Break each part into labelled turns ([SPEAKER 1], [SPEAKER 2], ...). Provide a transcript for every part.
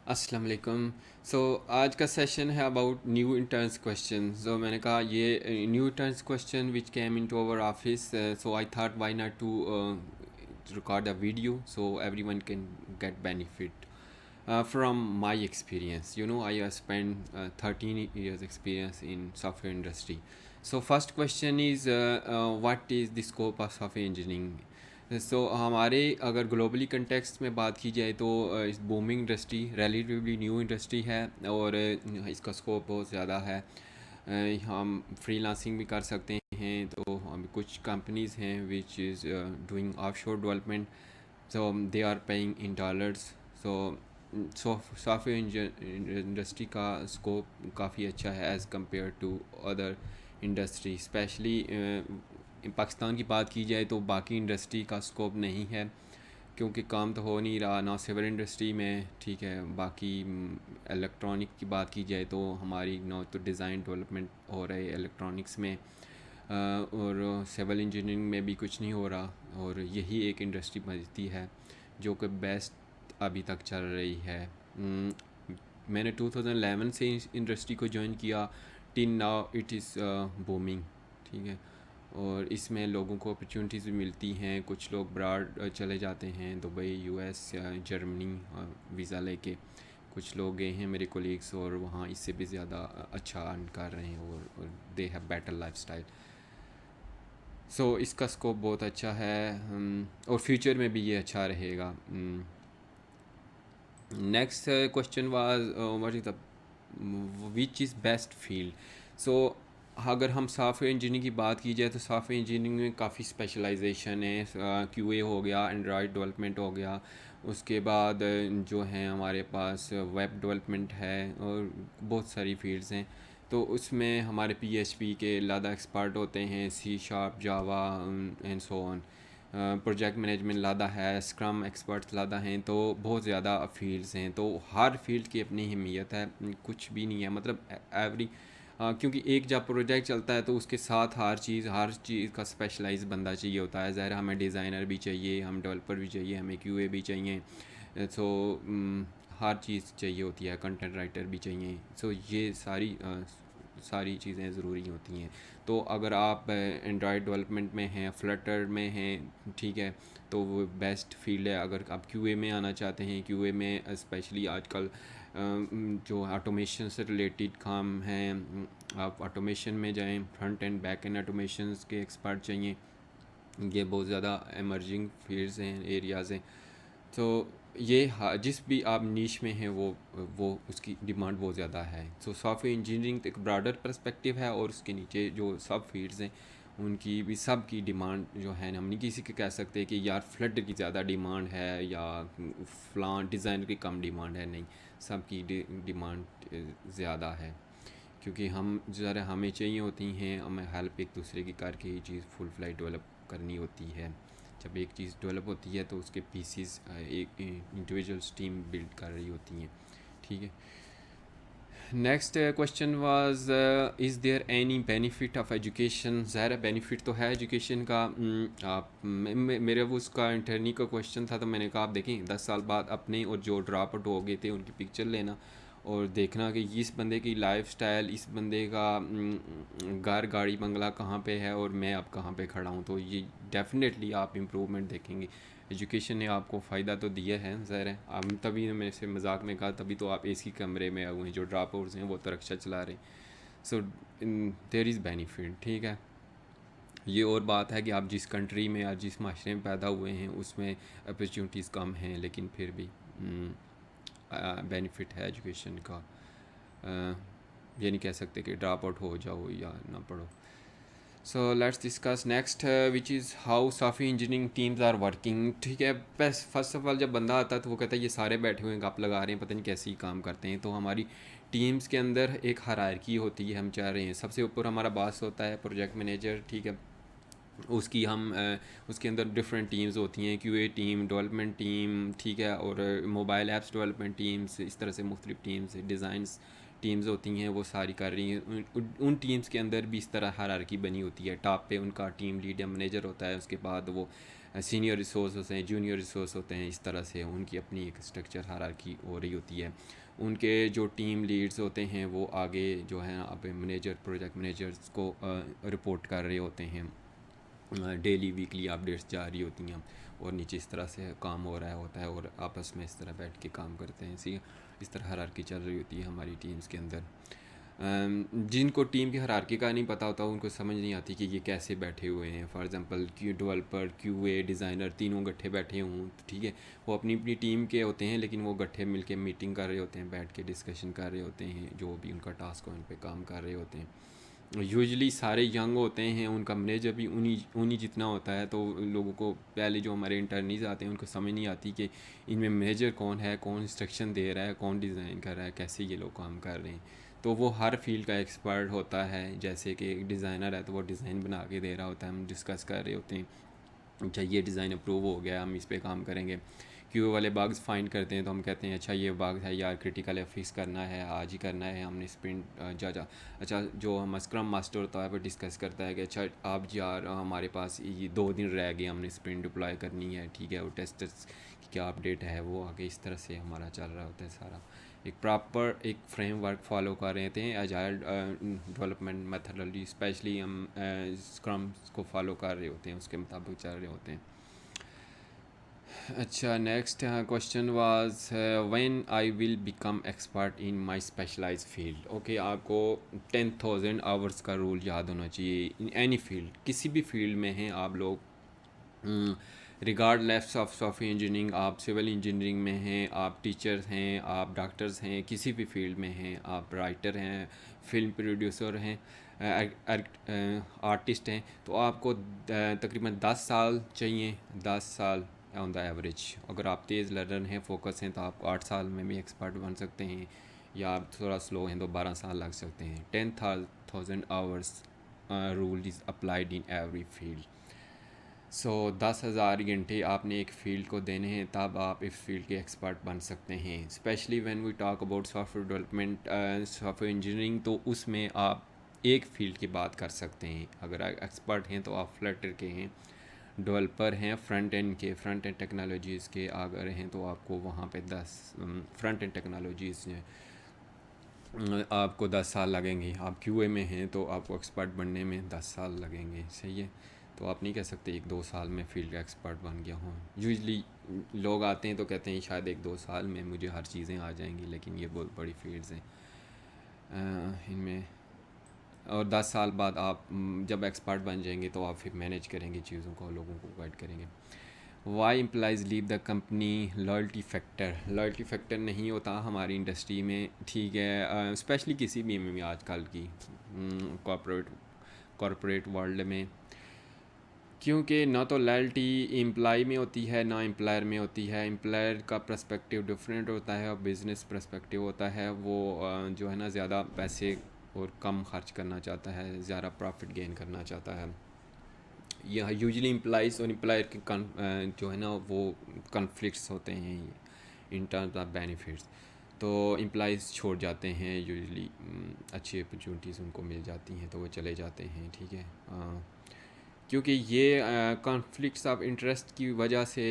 [SPEAKER 1] अस्सलाम वालेकुम। सो आज का सेशन है about new interns question. So मैंने कहा ये new interns question which came into our office, so I thought why not to record a video so everyone can get benefit from my experience. I have spent 13 years experience in software industry. So first question is, what is the scope of software engineering? हमारे अगर globally context में बात की जाए तो इस booming industry relatively new industry है और इसका स्कोप बहुत ज़्यादा है। हम फ्रीलांसिंग भी कर सकते हैं, तो हम कुछ कंपनीज़ हैं which is doing offshore development, so they are paying in dollars. So software industry का स्कोप काफ़ी अच्छा है as compare to other industry. Especially Pakistan की बात की जाए तो बाकी इंडस्ट्री का स्कोप नहीं है, क्योंकि काम तो हो नहीं रहा ना सिविल इंडस्ट्री में, ठीक है। बाकी इलेक्ट्रॉनिक की बात की जाए तो हमारी ना तो डिज़ाइन डेवलपमेंट हो रहे इलेक्ट्रॉनिक्स में, और सिविल इंजीनियरिंग में भी कुछ नहीं हो रहा। और यही एक इंडस्ट्री बचती है जो कि बेस्ट अभी तक चल रही है। मैंने 2011 से इस इंडस्ट्री को ज्वाइन किया, till now it is booming, ठीक है। और इसमें लोगों को अपॉर्चुनिटीज़ भी मिलती हैं, कुछ लोग ब्रॉड चले जाते हैं, दुबई, यूएस या जर्मनी वीज़ा लेके। कुछ लोग गए हैं मेरे कोलीग्स और वहाँ इससे भी ज़्यादा अच्छा अर्न कर रहे हैं और दे हैव बेटर लाइफस्टाइल। सो इसका स्कोप बहुत अच्छा है, और फ्यूचर में भी ये अच्छा रहेगा। Next question was what is the which is best field. So अगर हम सॉफ्टवेयर इंजीनियरिंग की बात की जाए तो सॉफ्टवेयर इंजीनियरिंग में काफ़ी स्पेशलाइजेशन है। क्यूए हो गया, एंड्रॉयड डेवलपमेंट हो गया, उसके बाद जो है हमारे पास वेब डेवलपमेंट है, और बहुत सारी फील्ड्स हैं। तो उसमें हमारे पीएचपी के ज़्यादा एक्सपर्ट होते हैं, C sharp, Java and so on. Project management ज़्यादा है, स्क्रम एक्सपर्ट्स ज़्यादा हैं, तो बहुत ज़्यादा फील्ड्स हैं। तो हर फील्ड की अपनी अहमियत है, कुछ भी नहीं है मतलब एवरी, क्योंकि एक जब प्रोजेक्ट चलता है तो उसके साथ हर चीज़ का स्पेशलाइज बंदा चाहिए होता है। ज़ाहिर हमें डिज़ाइनर भी चाहिए, हम डेवलपर भी चाहिए, हमें क्यूए भी चाहिए। सो हर चीज़ चाहिए होती है, कंटेंट राइटर भी चाहिए। सो ये सारी चीज़ें ज़रूरी होती हैं। तो अगर आप एंड्रॉयड डेवलपमेंट में हैं, फ्लटर में हैं, ठीक है, तो वो बेस्ट फील्ड है। अगर आप क्यूए में आना चाहते हैं, क्यूए में स्पेशली आजकल जो ऑटोमेशन से रिलेटेड काम हैं, आप ऑटोमेशन में जाएं, front end back and automation के एक्सपर्ट चाहिए। ये बहुत ज़्यादा एमर्जिंग फील्ड्स हैं, एरियाज़ हैं। तो ये जिस भी आप नीश में हैं वो उसकी डिमांड बहुत ज़्यादा है। सो सॉफ्टवेयर इंजीनियरिंग एक ब्रॉडर पर्सपेक्टिव है, और उसके नीचे जो सब फील्ड्स हैं उनकी भी सब की डिमांड जो है ना, हम नहीं किसी के कह सकते कि यार फ्लड की ज़्यादा डिमांड है या फ़लाँ डिज़ाइनर की कम डिमांड है, नहीं, सब की डिमांड ज़्यादा है। क्योंकि हम ज़रा हमें चाहिए होती हैं, हमें हेल्प एक दूसरे की करके ही चीज़ फुल फ्लाई डेवलप करनी होती है। जब एक चीज़ डेवलप होती है तो उसके पीसीस एक इंडिविजुअल्स टीम बिल्ड कर रही होती हैं, ठीक है। Next question was, is there any benefit of education. ज़ाहिर बेनिफिट तो है एजुकेशन का। आप मेरे वो उसका इंटरनी का क्वेश्चन था, तो मैंने कहा आप देखें 10 साल बाद अपने और जो ड्रॉप आउट हो गए थे उनकी पिक्चर लेना और देखना कि इस बंदे की लाइफस्टाइल, इस बंदे का घर, गाड़ी, बंगला कहाँ पे है और मैं अब कहाँ पे खड़ा हूँ। तो ये डेफिनेटली आप इम्प्रूवमेंट देखेंगे। एजुकेशन ने आपको फ़ायदा तो दिया है, ज़ाहिर है। हम तभी मेरे से मजाक में कहा, तभी तो आप एसी कमरे में आए हुए हैं। जो ड्रॉप आउट्स हैं वो तो रक्षा चला रहे हैं। सो देयर इज़ बेनिफिट, ठीक है। ये और बात है कि आप जिस कंट्री में या जिस माशरे में पैदा हुए हैं उसमें अपॉर्चुनिटीज़ कम हैं, लेकिन फिर भी बेनिफिट है एजुकेशन का। ये नहीं कह सकते कि ड्रॉप आउट हो जाओ या ना पढ़ो। So let's discuss next which is how software engineering teams are working, ठीक है। बस फर्स्ट ऑफ ऑल जब बंदा आता है तो वो कहता है ये सारे बैठे हुए हैं, गप लगा रहे हैं, पता नहीं कैसे ही काम करते हैं। तो हमारी टीम्स के अंदर एक हायरार्की होती है, हम चाह रहे हैं सबसे ऊपर हमारा बॉस होता है, प्रोजेक्ट मैनेजर, ठीक है। उसके अंदर डिफरेंट टीम्स होती हैं, क्यूए टीम, डेवलपमेंट टीम, ठीक है, और मोबाइल ऐप्स डेवलपमेंट टीम्स, इस तरह से मुख्तलिफ टीम्स, डिज़ाइंस टीम्स होती हैं वो सारी कर रही हैं, उन टीम्स के अंदर भी इस तरह हायरार्की बनी होती है। टॉप पे उनका टीम लीड या मैनेजर होता है, उसके बाद वो सीनियर रिसोर्स होते हैं, जूनियर रिसोर्स होते हैं, इस तरह से उनकी अपनी एक स्ट्रक्चर हायरार्की हो रही होती है। उनके जो टीम लीड्स होते हैं वो आगे जो है अब मैनेजर प्रोजेक्ट मैनेजर्स को रिपोर्ट कर रहे होते हैं, डेली वीकली अपडेट्स जा रही होती हैं और नीचे इस तरह से काम हो रहा होता है और आपस में इस तरह बैठ के काम करते हैं। इस तरह हायरार्की चल रही होती है हमारी टीम्स के अंदर। जिनको टीम की हायरार्की का नहीं पता होता उनको समझ नहीं आती कि ये कैसे बैठे हुए हैं। For example developer, QA, designer तीनों गट्ठे बैठे हों तो ठीक है, वो अपनी अपनी टीम के होते हैं लेकिन वो गट्ठे मिलके मीटिंग कर रहे होते हैं, बैठ के डिस्कशन कर रहे होते हैं, जो भी उनका टास्क हो उन पे काम कर रहे होते हैं। यूजुअली सारे यंग होते हैं, उनका मैनेजर भी उन्हीं उन्हीं जितना होता है, तो लोगों को पहले जो हमारे इंटर्नीज आते हैं उनको समझ नहीं आती कि इनमें मैनेजर कौन है, कौन इंस्ट्रक्शन दे रहा है, कौन डिज़ाइन कर रहा है, कैसे ये लोग काम कर रहे हैं। तो वो हर फील्ड का एक्सपर्ट होता है। जैसे कि एक डिज़ाइनर है तो वो डिज़ाइन बना के दे रहा होता है, हम डिस्कस कर रहे होते हैं, अच्छा ये डिज़ाइन अप्रूव हो गया, हम इस पे काम करेंगे। क्यू वाले बाग्स फाइंड करते हैं तो हम कहते हैं अच्छा ये बाग है यार, क्रिटिकल है, फिक्स करना है, आज ही करना है, हमने स्प्रिंट जा। अच्छा जो हम स्क्रम मास्टर होता है वो डिस्कस करता है कि अच्छा आप यार हमारे पास ये 2 दिन रह गए, हमने स्प्रिंट डिप्लॉय करनी है, ठीक है, वो टेस्टर्स की क्या अपडेट है वो आगे। इस तरह से हमारा चल रहा होता है सारा। एक प्रॉपर एक फ्रेमवर्क फॉलो कर रहे थे, एजाइल डेवलपमेंट मेथडोलॉजी, स्पेशली हम स्क्रम को फॉलो कर रहे होते हैं, उसके मुताबिक चल रहे होते हैं। अच्छा next question was when I will become expert in my specialized field. Okay, आपको 10,000 आवर्स का रूल याद होना चाहिए इन एनी फील्ड, किसी भी फील्ड में हैं आप लोग, रिगार्डलेस ऑफ सॉफ्टवेयर इंजीनियरिंग, आप सिविल इंजीनियरिंग में हैं, आप टीचर्स हैं, आप डॉक्टर्स हैं, किसी भी फील्ड में हैं, आप राइटर हैं, फिल्म प्रोड्यूसर हैं, आर्टिस्ट हैं, तो आपको तकरीबन 10 साल चाहिए। 10 साल ऑन द एवरेज। अगर आप तेज़ लर्नर हैं, फोकस हैं, तो आप 8 साल में भी एक्सपर्ट बन सकते हैं, या आप थोड़ा स्लो हैं तो 12 साल लग सकते हैं। 10,000 hours rule is applied in every field. So 10,000 घंटे आपने एक फ़ील्ड को देने हैं, तब आप इस फील्ड के एक्सपर्ट बन सकते हैं। Especially when we talk about software development, software engineering, तो उसमें आप एक फ़ील्ड की बात कर सकते हैं। अगर एक्सपर्ट हैं तो आप फ्लटर के हैं, डेवलपर हैं फ्रंट एंड के, फ्रंट एंड टेक्नोलॉजीज़ के अगर हैं तो आपको वहाँ पे 10 फ्रंट एंड टेक्नोलॉजीज़ आपको 10 साल लगेंगे। आप क्यूए में हैं तो आपको एक्सपर्ट बनने में 10 साल लगेंगे, सही है। तो आप नहीं कह सकते 1-2 साल में फील्ड का एक्सपर्ट बन गया हूँ। यूजली लोग आते हैं तो कहते हैं शायद 1-2 साल में मुझे हर चीज़ें आ जाएंगी, लेकिन ये बहुत बड़ी फील्ड्स हैं इनमें। और 10 साल बाद आप जब एक्सपर्ट बन जाएंगे तो आप फिर मैनेज करेंगे चीज़ों को, लोगों को गाइड करेंगे। Why employees leave the company, loyalty factor. Loyalty factor नहीं होता हमारी इंडस्ट्री में, ठीक है, स्पेशली किसी भी में आजकल की कॉरपोरेट वर्ल्ड में, क्योंकि ना तो लॉयल्टी एम्प्लॉय में होती है ना एम्प्लायर में होती है। एम्प्लायर का पर्सपेक्टिव डिफरेंट होता है और बिज़नेस पर्सपेक्टिव होता है। वो जो है ना ज़्यादा पैसे और कम खर्च करना चाहता है, ज़्यादा प्रॉफिट गेन करना चाहता है। यह यूजली एम्प्लॉइज़ और एम्प्लायर के जो है ना वो कन्फ्लिक्ट्स होते हैं इन टर्म्स ऑफ बेनिफिट्स। तो एम्प्लॉइज़ छोड़ जाते हैं यूजली, अच्छी अपॉर्चुनिटीज़ उनको मिल जाती हैं तो वो चले जाते हैं, ठीक है। क्योंकि ये कॉन्फ्लिक्ट्स ऑफ इंटरेस्ट की वजह से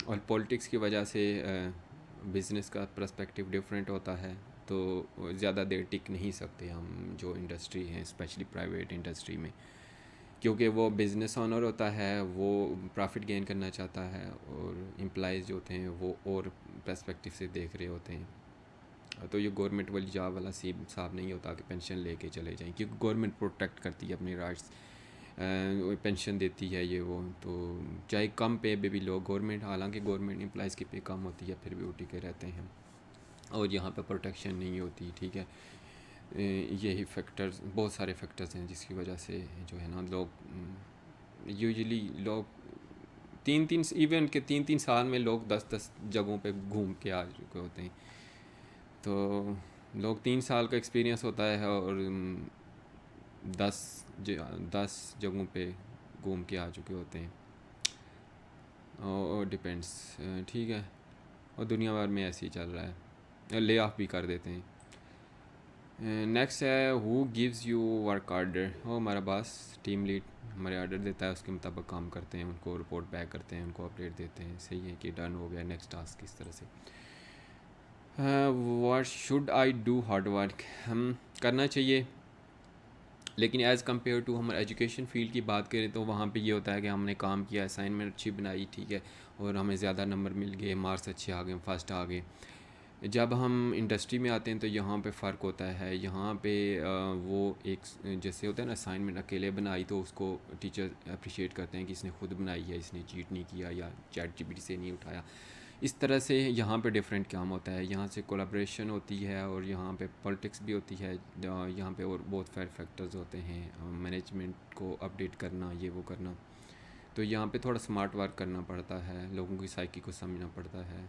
[SPEAKER 1] और पॉलिटिक्स की वजह से बिज़नेस का पर्सपेक्टिव डिफरेंट होता है, तो ज़्यादा देर टिक नहीं सकते हम जो इंडस्ट्री है, स्पेशली प्राइवेट इंडस्ट्री में, क्योंकि वो बिज़नेस ऑनर होता है, वो प्रॉफिट गेन करना चाहता है, और एम्प्लॉइज़ जो होते हैं वो और पर्सपेक्टिव से देख रहे होते हैं। तो ये गवर्नमेंट वाली जॉब वाला सीब साहब नहीं होता कि पेंशन लेके चले जाएं, क्योंकि गवर्नमेंट प्रोटेक्ट करती है अपनी राइट्स, पेंशन देती है ये वो। तो चाहे कम पे भी लोग गवर्नमेंट, हालांकि गवर्नमेंट एम्प्लॉइज़ की पे कम होती है, फिर भी वो टिके रहते हैं और यहाँ पे प्रोटेक्शन नहीं होती, ठीक है। यही फैक्टर्स, बहुत सारे फैक्टर्स हैं जिसकी वजह से जो है ना लोग यूजुअली लोग 3-3 इवन के 3-3 साल में लोग 10-10 जगहों पे घूम के आ चुके होते हैं। तो लोग 3 साल का एक्सपीरियंस होता है और 10 जगहों पे घूम के आ चुके होते हैं, और डिपेंड्स, ठीक है। और दुनिया भर में ऐसे ही चल रहा है, ले ऑफ भी कर देते हैं। नेक्स्ट है who gives you work order. वो हमारा बॉस, टीम लीड हमारे ऑर्डर देता है, उसके मुताबिक काम करते हैं, उनको रिपोर्ट बैक करते हैं, उनको अपडेट देते हैं, सही है कि डन हो गया, नेक्स्ट टास्क इस तरह से। What should I do hard work, हम करना चाहिए, लेकिन एज़ कम्पेयर टू हम एजुकेशन फील्ड की बात करें तो वहाँ पे ये होता है कि हमने काम किया, असाइनमेंट अच्छी बनाई, ठीक है, और हमें ज़्यादा नंबर मिल गए, मार्क्स अच्छे आ गए, फर्स्ट आ गए। जब हम इंडस्ट्री में आते हैं तो यहाँ पे फ़र्क होता है, यहाँ पे वो एक जैसे होता है ना, असाइनमेंट अकेले बनाई तो उसको टीचर अप्रिशिएट करते हैं कि इसने खुद बनाई है, इसने चीट नहीं किया या चैट जीपीटी से नहीं उठाया। इस तरह से यहाँ पे डिफरेंट काम होता है, यहाँ से कोलैबोरेशन होती है और यहाँ पे पॉलिटिक्स भी होती है, यहाँ पे और बहुत सारे फैक्टर्स होते हैं, मैनेजमेंट को अपडेट करना, ये वो करना। तो यहाँ पे थोड़ा स्मार्ट वर्क करना पड़ता है, लोगों की साइकी को समझना पड़ता है।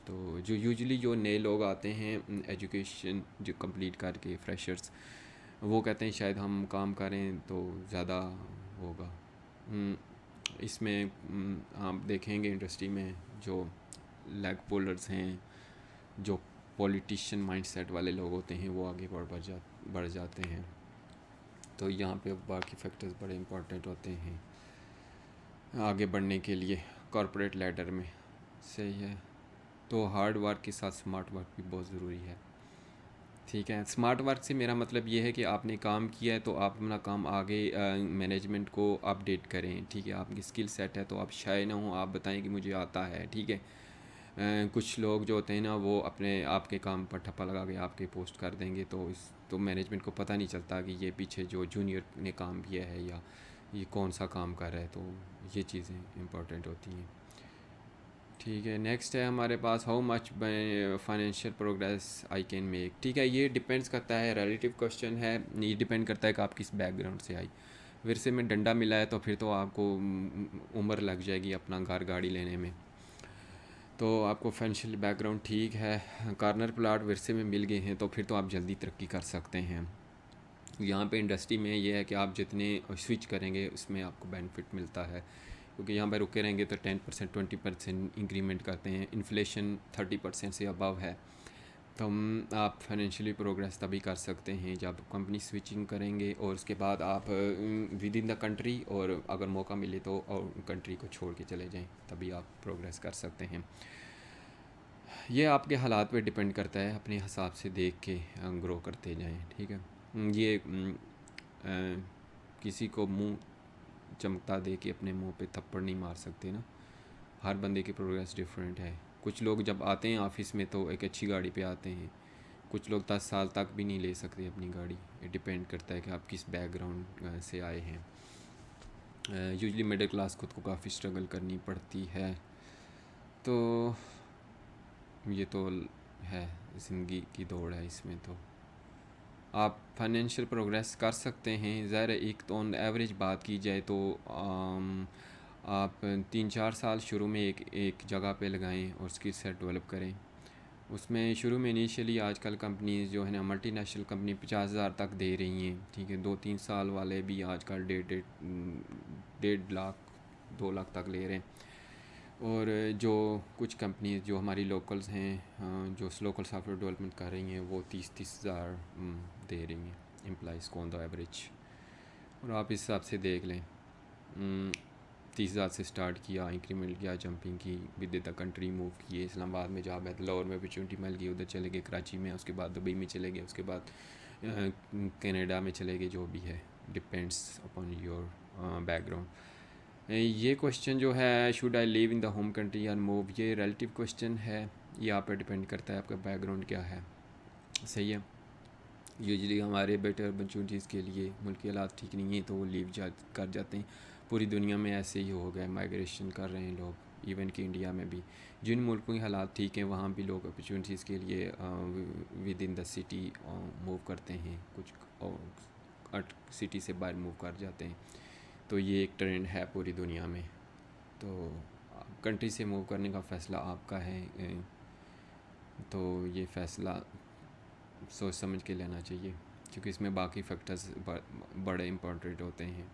[SPEAKER 1] तो जो यूजुअली जो नए लोग आते हैं एजुकेशन जो कंप्लीट करके, फ्रेशर्स, वो कहते हैं शायद हम काम करें तो ज़्यादा होगा। इसमें आप देखेंगे इंडस्ट्री में जो लेग पुलर्स हैं, जो पॉलिटिशियन माइंडसेट वाले लोग होते हैं, वो आगे बढ़ जाते हैं। तो यहाँ पे बाकी फैक्टर्स बड़े इंपॉर्टेंट होते हैं आगे बढ़ने के लिए कॉरपोरेट लैडर में, सही है। तो हार्ड वर्क के साथ स्मार्ट वर्क भी बहुत ज़रूरी है, ठीक है। स्मार्ट वर्क से मेरा मतलब ये है कि आपने काम किया है तो आप अपना काम आगे मैनेजमेंट को अपडेट करें, ठीक है। आपकी स्किल सेट है तो आप शाय ना हो, आप बताएं कि मुझे आता है, ठीक है। कुछ लोग जो होते हैं ना, वो अपने आपके काम पर ठप्पा लगा के आपके पोस्ट कर देंगे, तो इस तो मैनेजमेंट को पता नहीं चलता कि ये पीछे जो जूनियर ने काम किया है या ये कौन सा काम कर रहा है। तो ये चीज़ें इंपॉर्टेंट होती हैं, ठीक है। नेक्स्ट है हमारे पास how much financial progress I can make, ठीक है। ये डिपेंड्स करता है, रिलेटिव क्वेश्चन है, ये डिपेंड करता है कि आप किस बैकग्राउंड से आई। विरसे में डंडा मिला है तो फिर तो आपको उम्र लग जाएगी अपना घर गाड़ी लेने में। तो आपको फाइनेंशियल बैकग्राउंड ठीक है, कॉर्नर प्लाट विरसे में मिल गए हैं तो फिर तो आप जल्दी तरक्की कर सकते हैं। यहाँ पे इंडस्ट्री में ये है कि आप जितने स्विच करेंगे उसमें आपको बेनिफिट मिलता है, क्योंकि यहाँ पर रुके रहेंगे तो 10% 20% इंक्रीमेंट करते हैं, इन्फ्लेशन 30% से अबव है। तो आप फाइनेंशियली प्रोग्रेस तभी कर सकते हैं जब कंपनी स्विचिंग करेंगे और उसके बाद आप विद इन द कंट्री, और अगर मौका मिले तो और कंट्री को छोड़ के चले जाएं, तभी आप प्रोग्रेस कर सकते हैं। ये आपके हालात पे डिपेंड करता है, अपने हिसाब से देख के ग्रो करते जाएं, ठीक है। ये किसी को मुंह चमकता दे के अपने मुंह पे थप्पड़ नहीं मार सकते ना, हर बंदे की प्रोग्रेस डिफरेंट है। कुछ लोग जब आते हैं ऑफिस में तो एक अच्छी गाड़ी पे आते हैं, कुछ लोग 10 साल तक भी नहीं ले सकते अपनी गाड़ी। ये डिपेंड करता है कि आप किस बैकग्राउंड से आए हैं। यूजुअली मिडिल क्लास खुद को काफ़ी स्ट्रगल करनी पड़ती है। तो ये तो है, ज़िंदगी की दौड़ है, इसमें तो आप फाइनेंशियल प्रोग्रेस कर सकते हैं। ज़ाहिर है एक तो ऑन एवरेज बात की जाए तो आप 3-4 साल शुरू में एक जगह पे लगाएं और स्किल सेट डेवलप करें। उसमें शुरू में इनिशियली आजकल कंपनीज़ जो है ना, मल्टीनेशनल कंपनी 50,000 तक दे रही हैं, ठीक है। 2-3 साल वाले भी आजकल 1.5 लाख 2 लाख तक ले रहे हैं। और जो कुछ कंपनीज जो हमारी लोकल्स हैं, जो लोकल सॉफ्टवेयर डेवलपमेंट कर रही हैं, वो 30,000 दे रही हैं एम्प्लॉइज़ को ऑन द एवरेज। और आप इस हिसाब से देख लें, 30,000 से स्टार्ट किया, इंक्रीमेंट किया, जंपिंग की, विद द कंट्री मूव किए, इस्लामाबाद में जॉब है तो लाहौर में अपॉर्चुनिटी मिल गई, उधर चले गए, कराची में, उसके बाद दुबई में चले गए, उसके बाद कनाडा में चले गए, जो भी है, डिपेंड्स अपॉन योर बैकग्राउंड। ये क्वेश्चन जो है should I live in the home country और मूव, ये रिलेटिव क्वेश्चन है, ये आप पर डिपेंड करता है आपका बैकग्राउंड क्या है, सही है। यूजुअली हमारे बेटर अपॉर्चुनिटीज़ के लिए मुल्क के हालात ठीक नहीं है तो वो लीव कर जाते हैं। पूरी दुनिया में ऐसे ही हो गए, माइग्रेशन कर रहे हैं लोग, इवन कि इंडिया में भी जिन मुल्कों के हालात ठीक हैं वहाँ भी लोग अपॉर्चुनिटीज़ के लिए with in the city move करते हैं, कुछ सिटी से बाहर मूव कर जाते हैं। तो ये एक ट्रेंड है पूरी दुनिया में। तो कंट्री से मूव करने का फ़ैसला आपका है, तो ये फ़ैसला सोच समझ के लेना चाहिए, क्योंकि इसमें बाकी फैक्टर्स बड़े इम्पोर्टेंट होते हैं।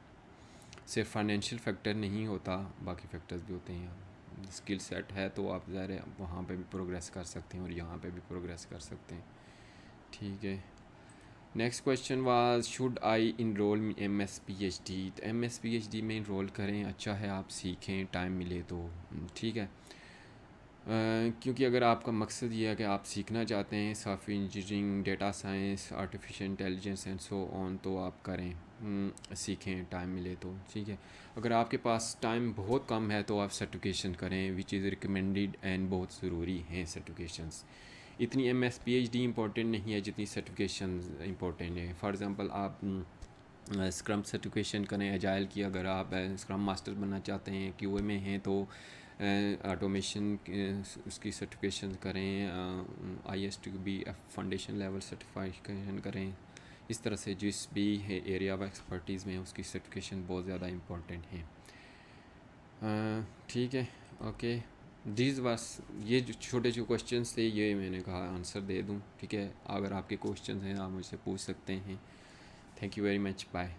[SPEAKER 1] सिर्फ फाइनेंशियल फैक्टर नहीं होता, बाकी फैक्टर्स भी होते हैं। स्किल सेट है तो आप ज़ाहिर वहाँ पे भी प्रोग्रेस कर सकते हैं और यहाँ पे भी प्रोग्रेस कर सकते हैं, ठीक है। Next question was should I enroll M S P H D. तो M S P H D में इनरोल करें, अच्छा है, आप सीखें, टाइम मिले तो ठीक है। क्योंकि अगर आपका मकसद ये है कि आप सीखना चाहते हैं software engineering, data science, artificial intelligence and so on, तो आप करें, सीखें, टाइम मिले तो ठीक है। अगर आपके पास टाइम बहुत कम है तो आप सर्टिफिकेशन करें, विच इज़ रिकमेंडेड एंड बहुत ज़रूरी हैं सर्टिफिकेशंस। इतनी M S P H D important नहीं है जितनी सर्टिफिकेशन इम्पोर्टेंट है। फॉर एग्ज़ाम्पल आप स्क्रम सर्टिफिकेशन करें एजाइल की, अगर आप स्क्रम मास्टर बनना चाहते हैं, क्यूए में हैं तो ऑटोमेशन उसकी सर्टिफिकेशन करें, I S T B foundation level certification करें। इस तरह से जिस भी है एरिया ऑफ एक्सपर्टीज़ में उसकी सर्टिफिकेशन बहुत ज़्यादा इम्पोर्टेंट है। ठीक है, ओके। दिस बस ये जो छोटे जो क्वेश्चंस थे ये मैंने कहा आंसर दे दूं, ठीक है। अगर आपके क्वेश्चंस हैं आप मुझसे पूछ सकते हैं। Thank you very much, bye.